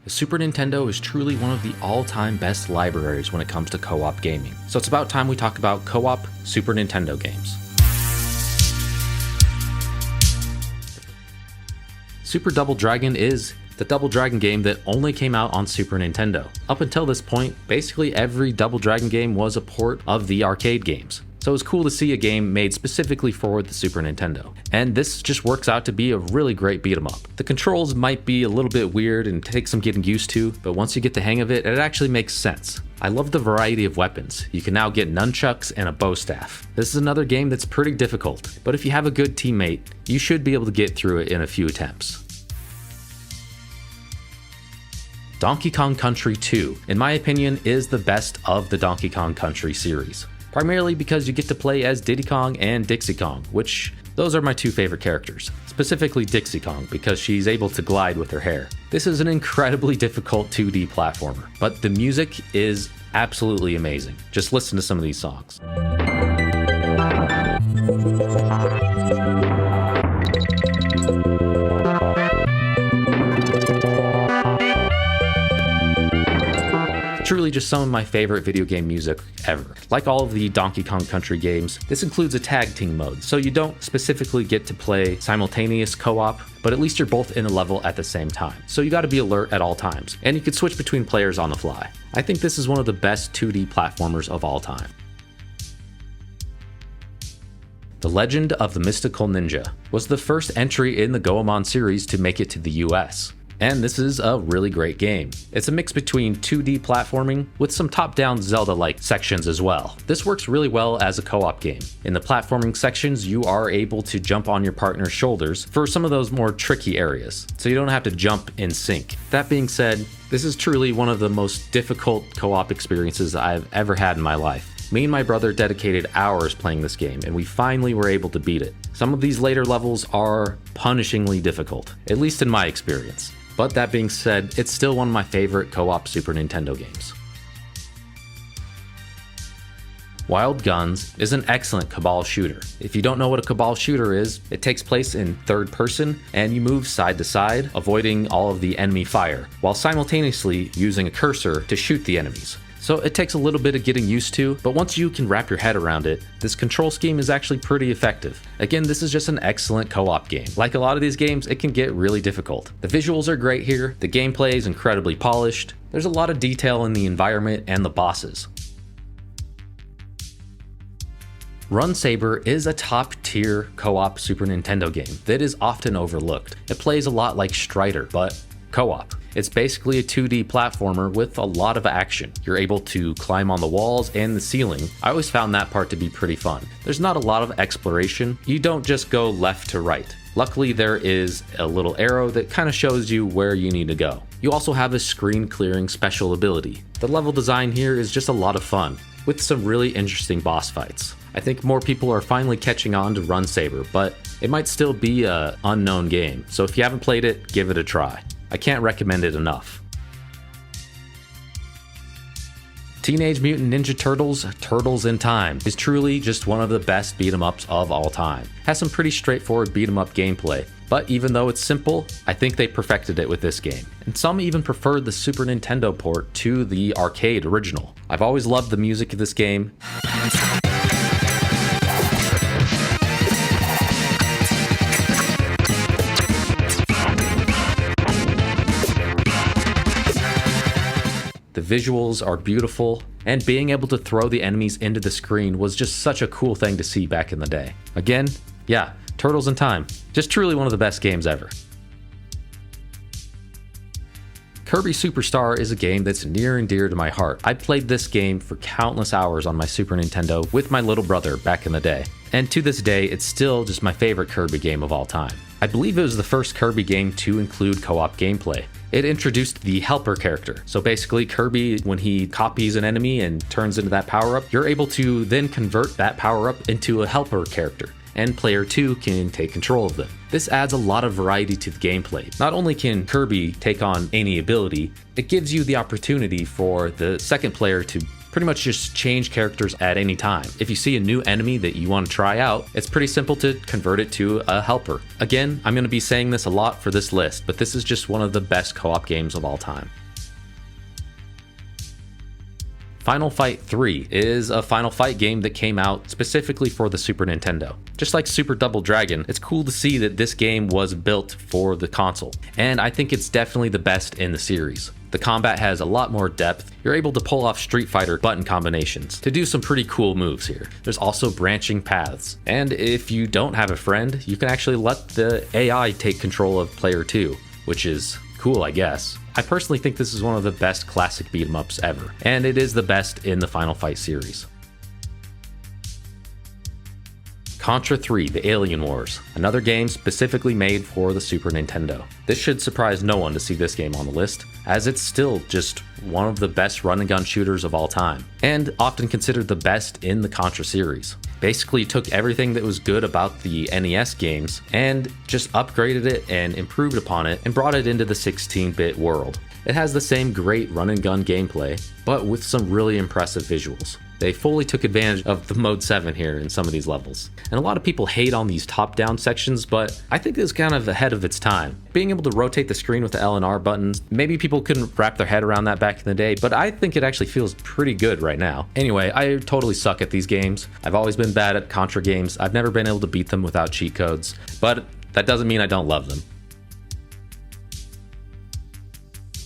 The Super Nintendo is truly one of the all-time best libraries when it comes to co-op gaming. So it's about time we talk about co-op Super Nintendo games. Super Double Dragon is the Double Dragon game that only came out on Super Nintendo. Up until this point, basically every Double Dragon game was a port of the arcade games. So it was cool to see a game made specifically for the Super Nintendo. And this just works out to be a really great beat 'em up. The controls might be a little bit weird and take some getting used to, but once you get the hang of it, it actually makes sense. I love the variety of weapons. You can now get nunchucks and a bow staff. This is another game that's pretty difficult, but if you have a good teammate, you should be able to get through it in a few attempts. Donkey Kong Country 2, in my opinion, is the best of the Donkey Kong Country series. Primarily because you get to play as Diddy Kong and Dixie Kong, which those are my two favorite characters. Specifically Dixie Kong because she's able to glide with her hair. This is an incredibly difficult 2D platformer, but the music is absolutely amazing. Just listen to some of these songs. Truly just some of my favorite video game music ever. Like all of the Donkey Kong Country games, this includes a tag team mode, so you don't specifically get to play simultaneous co-op, but at least you're both in a level at the same time. So you gotta be alert at all times, and you can switch between players on the fly. I think this is one of the best 2D platformers of all time. The Legend of the Mystical Ninja was the first entry in the Goemon series to make it to the US. And this is a really great game. It's a mix between 2D platforming with some top-down Zelda-like sections as well. This works really well as a co-op game. In the platforming sections, you are able to jump on your partner's shoulders for some of those more tricky areas, so you don't have to jump in sync. That being said, this is truly one of the most difficult co-op experiences I've ever had in my life. Me and my brother dedicated hours playing this game, and we finally were able to beat it. Some of these later levels are punishingly difficult, at least in my experience. But that being said, it's still one of my favorite co-op Super Nintendo games. Wild Guns is an excellent Cabal shooter. If you don't know what a Cabal shooter is, it takes place in third person and you move side to side, avoiding all of the enemy fire, while simultaneously using a cursor to shoot the enemies. So it takes a little bit of getting used to, but once you can wrap your head around it, this control scheme is actually pretty effective. Again, this is just an excellent co-op game. Like a lot of these games, it can get really difficult. The visuals are great here, the gameplay is incredibly polished, there's a lot of detail in the environment and the bosses. Run Saber is a top-tier co-op Super Nintendo game that is often overlooked. It plays a lot like Strider, but co-op. It's basically a 2D platformer with a lot of action. You're able to climb on the walls and the ceiling. I always found that part to be pretty fun. There's not a lot of exploration. You don't just go left to right. Luckily, there is a little arrow that kind of shows you where you need to go. You also have a screen clearing special ability. The level design here is just a lot of fun, with some really interesting boss fights. I think more people are finally catching on to Run Saber, but it might still be an unknown game. So if you haven't played it, give it a try. I can't recommend it enough. Teenage Mutant Ninja Turtles: Turtles in Time is truly just one of the best beat 'em ups of all time. Has some pretty straightforward beat 'em up gameplay, but even though it's simple, I think they perfected it with this game. And some even preferred the Super Nintendo port to the arcade original. I've always loved the music of this game. The visuals are beautiful, and being able to throw the enemies into the screen was just such a cool thing to see back in the day. Again, yeah, Turtles in Time. Just truly one of the best games ever. Kirby Superstar is a game that's near and dear to my heart. I played this game for countless hours on my Super Nintendo with my little brother back in the day. And to this day, it's still just my favorite Kirby game of all time. I believe it was the first Kirby game to include co-op gameplay. It introduced the helper character. So basically Kirby, when he copies an enemy and turns into that power-up, you're able to then convert that power-up into a helper character, and player 2 can take control of them. This adds a lot of variety to the gameplay. Not only can Kirby take on any ability, it gives you the opportunity for the second player to pretty much just change characters at any time. If you see a new enemy that you want to try out, it's pretty simple to convert it to a helper. Again, I'm going to be saying this a lot for this list, but this is just one of the best co-op games of all time. Final Fight 3 is a Final Fight game that came out specifically for the Super Nintendo. Just like Super Double Dragon, it's cool to see that this game was built for the console, and I think it's definitely the best in the series. The combat has a lot more depth. You're able to pull off Street Fighter button combinations to do some pretty cool moves here. There's also branching paths, and if you don't have a friend, you can actually let the AI take control of player 2, which is cool, I guess. I personally think this is one of the best classic beat-em-ups ever, and it is the best in the Final Fight series. Contra 3: The Alien Wars, another game specifically made for the Super Nintendo. This should surprise no one to see this game on the list, as it's still just one of the best run-and-gun shooters of all time, and often considered the best in the Contra series. Basically took everything that was good about the NES games and just upgraded it and improved upon it and brought it into the 16-bit world. It has the same great run-and-gun gameplay, but with some really impressive visuals. They fully took advantage of the Mode 7 here in some of these levels. And a lot of people hate on these top-down sections, but I think it's kind of ahead of its time. Being able to rotate the screen with the L and R buttons, maybe people couldn't wrap their head around that back in the day, but I think it actually feels pretty good right now. Anyway, I totally suck at these games. I've always been bad at Contra games. I've never been able to beat them without cheat codes, but that doesn't mean I don't love them.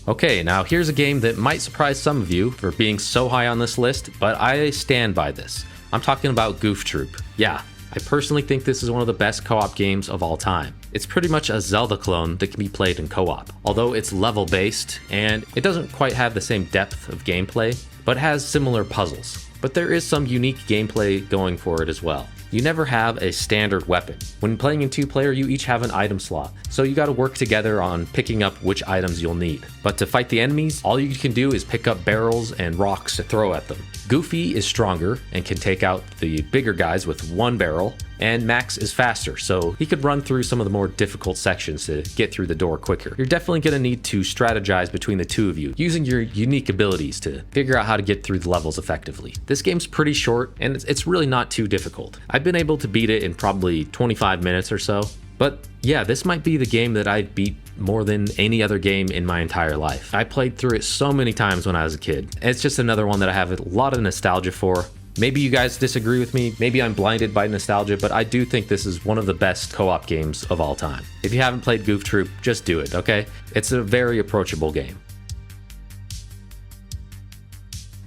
Okay, now here's a game that might surprise some of you for being so high on this list, but I stand by this. I'm talking about Goof Troop. Yeah, I personally think this is one of the best co-op games of all time. It's pretty much a Zelda clone that can be played in co-op, although it's level-based and it doesn't quite have the same depth of gameplay, but has similar puzzles. But there is some unique gameplay going for it as well. You never have a standard weapon. When playing in 2-player, you each have an item slot, so you gotta work together on picking up which items you'll need. But to fight the enemies, all you can do is pick up barrels and rocks to throw at them. Goofy is stronger and can take out the bigger guys with one barrel, and Max is faster, so he could run through some of the more difficult sections to get through the door quicker. You're definitely gonna need to strategize between the two of you, using your unique abilities to figure out how to get through the levels effectively. This game's pretty short, and it's really not too difficult. I've been able to beat it in probably 25 minutes or so, but yeah, this might be the game that I beat more than any other game in my entire life. I played through it so many times when I was a kid. It's just another one that I have a lot of nostalgia for. Maybe you guys disagree with me, maybe I'm blinded by nostalgia, but I do think this is one of the best co-op games of all time. If you haven't played Goof Troop, just do it, okay? It's a very approachable game.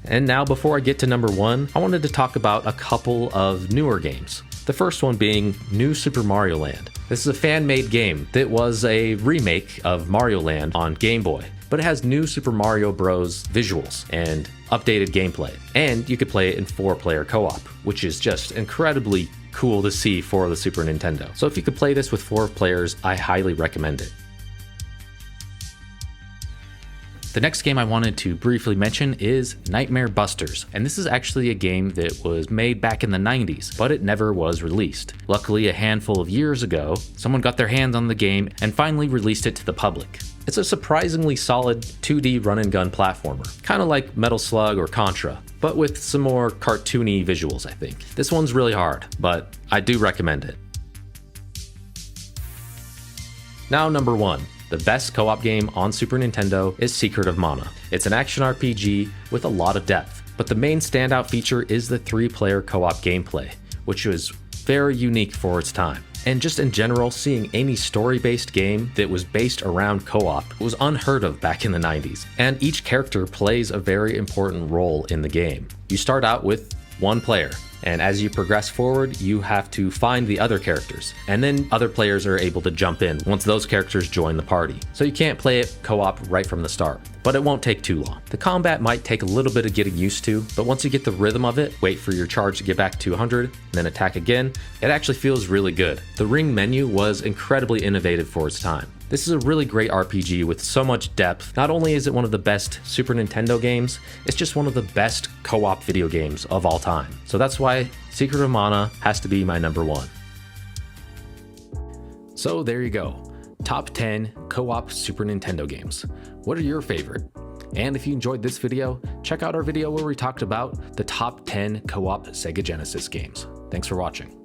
And now, before I get to number 1, I wanted to talk about a couple of newer games. The first one being New Super Mario Land. This is a fan-made game that was a remake of Mario Land on Game Boy, but it has new Super Mario Bros. Visuals and updated gameplay. And you could play it in 4-player co-op, which is just incredibly cool to see for the Super Nintendo. So if you could play this with 4 players, I highly recommend it. The next game I wanted to briefly mention is Nightmare Busters, and this is actually a game that was made back in the 90s, but it never was released. Luckily, a handful of years ago, someone got their hands on the game and finally released it to the public. It's a surprisingly solid 2D run-and-gun platformer, kind of like Metal Slug or Contra, but with some more cartoony visuals, I think. This one's really hard, but I do recommend it. Now, number 1. The best co-op game on Super Nintendo is Secret of Mana. It's an action RPG with a lot of depth, but the main standout feature is the 3-player co-op gameplay, which was very unique for its time. And just in general, seeing any story-based game that was based around co-op was unheard of back in the 90s, and each character plays a very important role in the game. You start out with 1 player, and as you progress forward, you have to find the other characters, and then other players are able to jump in once those characters join the party. So you can't play it co-op right from the start, but it won't take too long. The combat might take a little bit of getting used to, but once you get the rhythm of it, wait for your charge to get back to 100, and then attack again, it actually feels really good. The ring menu was incredibly innovative for its time. This is a really great RPG with so much depth. Not only is it one of the best Super Nintendo games, it's just one of the best co-op video games of all time. So that's why Secret of Mana has to be my number 1. So there you go. Top 10 co-op Super Nintendo games. What are your favorite? And if you enjoyed this video, check out our video where we talked about the top 10 co-op Sega Genesis games. Thanks for watching.